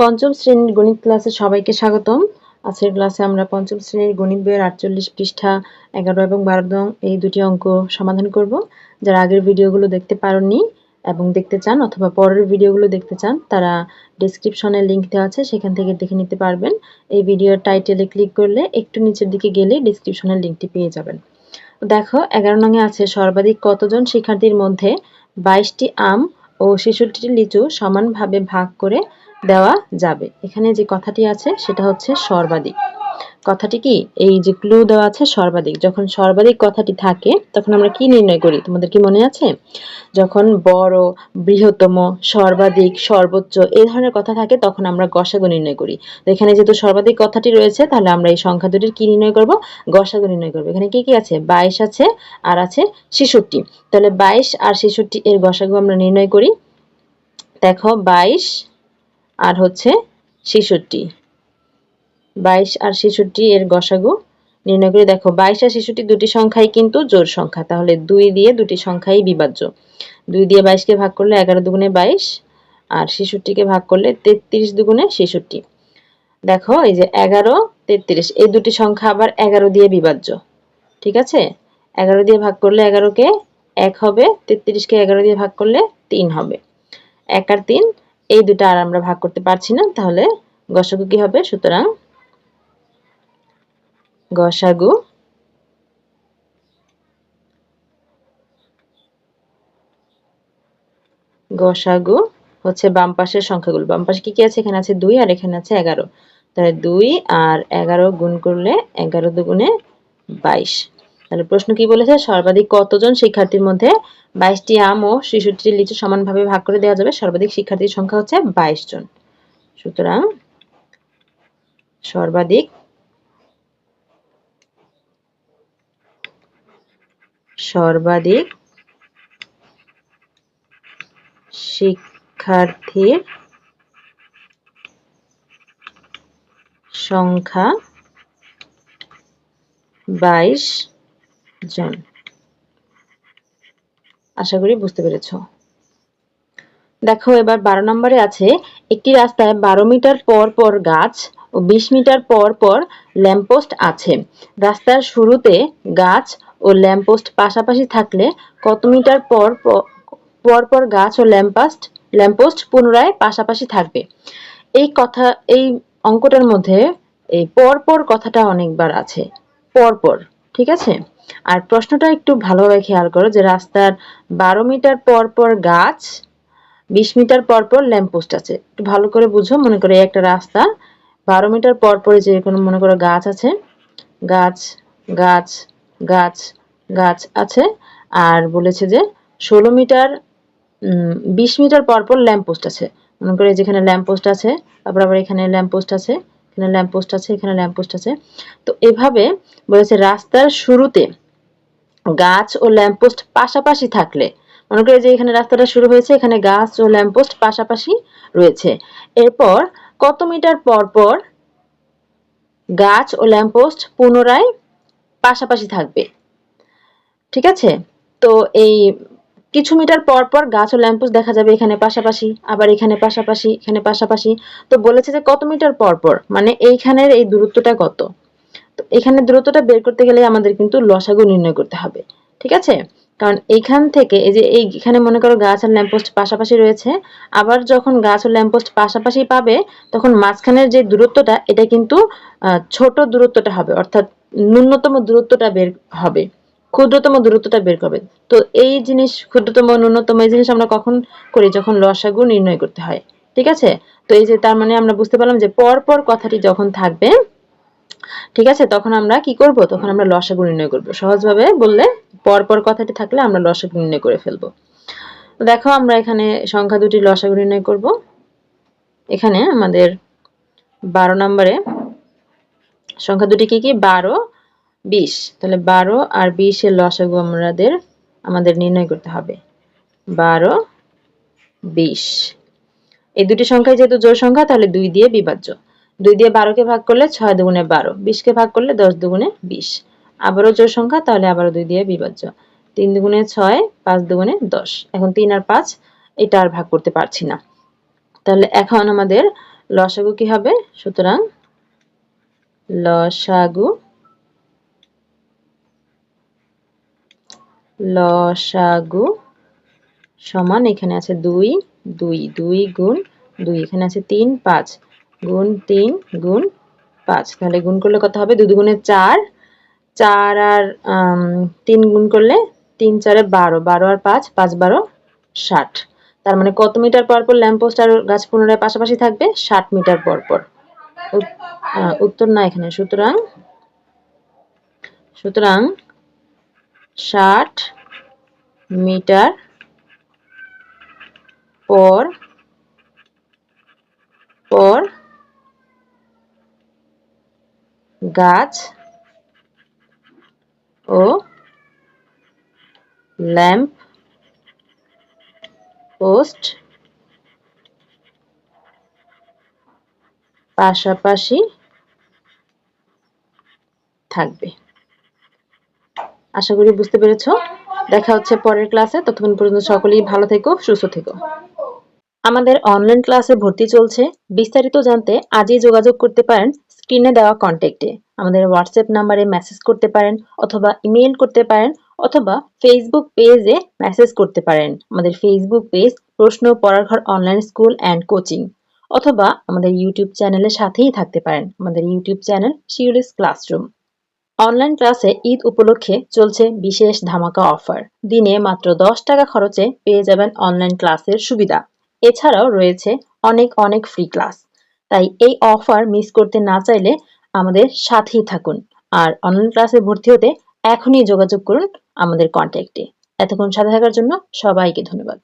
পঞ্চম শ্রেণীর গণিত ক্লাসে সবাইকে স্বাগতম। আজকের ক্লাসে আমরা পঞ্চম শ্রেণীর গণিত বইয়ের 48 পৃষ্ঠা 11 এবং 12 নং এই দুটি অঙ্ক সমাধান করব। যারা আগের ভিডিওগুলো দেখতে পারেননি এবং দেখতে চান অথবা পরের ভিডিওগুলো দেখতে চান তারা ডেসক্রিপশনে লিংক দেওয়া আছে, সেখান থেকে দেখে নিতে পারবেন। এই ভিডিওর টাইটেলে ক্লিক করলে একটু নিচের দিকে গেলে ডেসক্রিপশনের লিংকটি পেয়ে যাবেন। দেখো 11 নংয়ে আছে সর্বাধিক কতজন শিক্ষার্থীর মধ্যে 22টি আম ও 66টি লিচু সমানভাবে ভাগ করে দেওয়া যাবে। এখানে যে কথাটি আছে সেটা হচ্ছে সর্বাধিক। কথাটি কি, এই যে ক্লু দেওয়া আছে সর্বাধিক, যখন সর্বাধিক কথাটি থাকে তখন আমরা কি নির্ণয় করি? তোমাদের কি মনে আছে? যখন বড়, বৃহত্তম, সর্বাধিক, সর্বোচ্চ এই ধরনের কথা থাকে তখন আমরা গসাগু নির্ণয় করি। তো এখানে যেহেতু সর্বাধিক কথাটি রয়েছে তাহলে আমরা এই সংখ্যা দুটির কি নির্ণয় করব? গসাগু নির্ণয় করব। এখানে কি কি আছে? 22 আছে আর আছে 66। তাহলে 22 আর 66 এর গসাগু আমরা নির্ণয় করি। দেখো 22 আর হচ্ছে 66, 22 আর 66 এর গসাগু নির্ণয় করে। দেখো 22 আর 66 দুটি সংখ্যাই কিন্তু জোড় সংখ্যা, তাহলে 2 দিয়ে দুটি সংখ্যাই বিভাজ্য। 2 দিয়ে 22 কে ভাগ করলে 11 দুগুণে 22 আর 66 কে ভাগ করলে 33 দুগুণে 66। দেখো এই যে 11 33 এই দুটি সংখ্যা আবার 11 দিয়ে বিভাজ্য। ঠিক আছে, 11 দিয়ে ভাগ করলে 11 কে 1 হবে, 33 কে 11 দিয়ে ভাগ করলে 3 হবে। 1 আর 3 এই দুটো আর আমরা ভাগ করতে পারছি না, তাহলে গসাগু কি হবে? সুতরাং গসাগু হচ্ছে বাম পাশের সংখ্যাগুলো। বাম পাশে কি কি আছে? এখানে আছে 2 আর এখানে আছে 11। তাহলে 2 আর 11 গুণ করলে 11 দুগুণে 22। তাহলে প্রশ্ন কি বলেছে? সর্বাধিক কতজন শিক্ষার্থীর মধ্যে 22টি আম ও 66টি লিচু সমানভাবে ভাগ করে দেওয়া যাবে? সর্বাধিক শিক্ষার্থীর সংখ্যা হচ্ছে 22 জন। সুতরাং সর্বাধিক শিক্ষার্থীর সংখ্যা 22 জন। আশা করি বুঝতে পেরেছ। দেখো এবার 12 নম্বরে আছে একটি রাস্তায় 12 মিটার পর পর গাছ ও 20 মিটার পর পর ল্যাম্পপোস্ট আছে। রাস্তার শুরুতে গাছ ও ল্যাম্পপোস্ট পাশাপাশি থাকলে কত মিটার পর পর গাছ ও ল্যাম্পপোস্ট পুনরায় পাশাপাশি থাকবে? এই অঙ্কটার মধ্যে এই পরপর কথাটা অনেকবার আছে, পরপর। ঠিক আছে, আর প্রশ্নটা একটু ভালোভাবে খেয়াল করো যে রাস্তার 12 মিটার পর পর গাছ, 20 মিটার পর পর ল্যাম্পপোস্ট আছে। একটু ভালো করে বুঝো। মনে করো একটা রাস্তা, 12 মিটার পর পরে যে কোনো মনে করো গাছ আছে, গাছ গাছ গাছ গাছ আছে, আর বলেছে যে 16 মিটার 20 মিটার পর পর ল্যাম্পপোস্ট আছে। মনে করো যেখানে ল্যাম্পপোস্ট আছে, তারপর আবার এখানে ল্যাম্পপোস্ট আছে, এখানে ল্যাম্পপোস্ট আছে, এখানে ল্যাম্পপোস্ট আছে। তো এভাবে বলেছে রাস্তার শুরুতে গাছ ও ল্যাম্পপোস্ট পাশাপাশি থাকলে, মনে করি যে এখানে রাস্তাটা শুরু হয়েছে, এখানে গাছ ও ল্যাম্পপোস্ট পাশাপাশি রয়েছে, এরপর কত মিটার পর পর গাছ ও ল্যাম্পপোস্ট পুনরায় পাশাপাশি থাকবে? ঠিক আছে, তো এই কিছু মিটার পর পর গাছ ও ল্যাম্পপোস্ট দেখা যাবে এখানে পাশাপাশি, আবার এখানে পাশাপাশি, এখানে পাশাপাশি। তো বলেছে যে কত মিটার পর পর, মানে এইখানের এই দূরত্বটা কত। তো এখানে দূরত্বটা বের করতে গেলে আমাদের কিন্তু লসাগু নির্ণয় করতে হবে। ঠিক আছে, কারণ এইখান থেকে এই যে এইখানে মনে করো গাছ আর ল্যাম্পপোস্ট পাশাপাশি রয়েছে, আবার যখন গাছ ও ল্যাম্পপোস্ট পাশাপাশি পাবে তখন মাঝখানের যে দূরত্বটা এটা কিন্তু ছোট দূরত্বটা হবে, অর্থাৎ ন্যূনতম দূরত্বটা বের হবে, ক্ষুদ্রতম দূরত্বটা বের করবে। তো এই জিনিস ক্ষুদ্রতম ন্যূনতম এই জিনিস আমরা কখন করি? যখন লসাগু নির্ণয় করতে হয়। ঠিক আছে, তো এই যে তার মানে আমরা বুঝতে পারলাম যে পরপর কথাটি যখন থাকবে, ঠিক আছে, তখন আমরা কি করব? তখন আমরা লসাগু নির্ণয় করব। সহজভাবে বললে পরপর কথাটি থাকলে আমরা লসাগু নির্ণয় করে ফেলবো। দেখো আমরা এখানে সংখ্যা দুটির লসাগু নির্ণয় করব। এখানে আমাদের 12 নম্বরে সংখ্যা দুটি কি কি? 12 20। তাহলে 12 আর 20 এর লসাগু আমাদের নির্ণয় করতে হবে। 12 20 এই দুটি সংখ্যাই যেহেতু জোড় সংখ্যা তাহলে 2 দিয়ে বিভাজ্য। 2 দিয়ে 12 কে ভাগ করলে 6 দুগুণে 12, 20 কে ভাগ করলে 10 দুগুণে 20। আবারও জোড় সংখ্যা, তাহলে আবারও 2 দিয়ে বিভাজ্য। 3 দুগুণে 6, 5 দুগুণে 10। এখন 3 আর 5 এটা আর ভাগ করতে পারছি না। তাহলে এখন আমাদের লসাগু কি হবে? সুতরাং লসাগু সমান এখানে আছে 2 2 2 গুণ 2 এখানে আছে 3 5 গুণ 3 গুণ 5 তাহলে গুণ করলে কত হবে? 2 দুগুণে 4 4 আর 3 গুণ করলে 3 4 12 12 আর 5 5 12 60 তার মানে কত মিটার পর পর ল্যাম্পপোস্ট আর গাছ পুনরায় পাশাপাশি থাকবে? 60 মিটার পর পর। উত্তর না এখানে, সুতরাং 60 মিটার পর পর গাছ ও ল্যাম্প পোস্ট পাশাপাশি থাকবে। আশা করি বুঝতে পেরেছো। দেখা হচ্ছে পরের ক্লাসে। ততক্ষণ পর্যন্ত সকলেই ভালো থেকো, সুস্থ থেকো। আমাদের অনলাইন ক্লাসে ভর্তি চলছে। বিস্তারিত জানতে আজই যোগাযোগ করতে পারেন স্ক্রিনে দেওয়া কন্ট্যাক্টে। আমাদের হোয়াটসঅ্যাপ নাম্বারে মেসেজ করতে পারেন অথবা ইমেইল করতে পারেন অথবা ফেসবুক পেজে মেসেজ করতে পারেন। আমাদের ফেসবুক পেজ প্রশ্ন পড়ার ঘর অনলাইন স্কুল অ্যান্ড কোচিং অথবা আমাদের ইউটিউব চ্যানেলের সাথেই থাকতে পারেন। আমাদের YouTube channel Shiuli's classroom. Online ক্লাসে ঈদ উপলক্ষে চলছে বিশেষ ধামাকা অফার। দিনে মাত্র 10 টাকা খরচে পেয়ে যাবেন অনলাইন ক্লাসের সুবিধা। এছাড়াও রয়েছে অনেক ফ্রি ক্লাস। তাই এই অফার মিস করতে না চাইলে আমাদের সাথেই থাকুন। আর অনলাইন ক্লাসে ভর্তি হতে এখনই যোগাযোগ করুন আমাদের কন্ট্যাক্টে। এতক্ষণ সাথে থাকার জন্য সবাইকে ধন্যবাদ।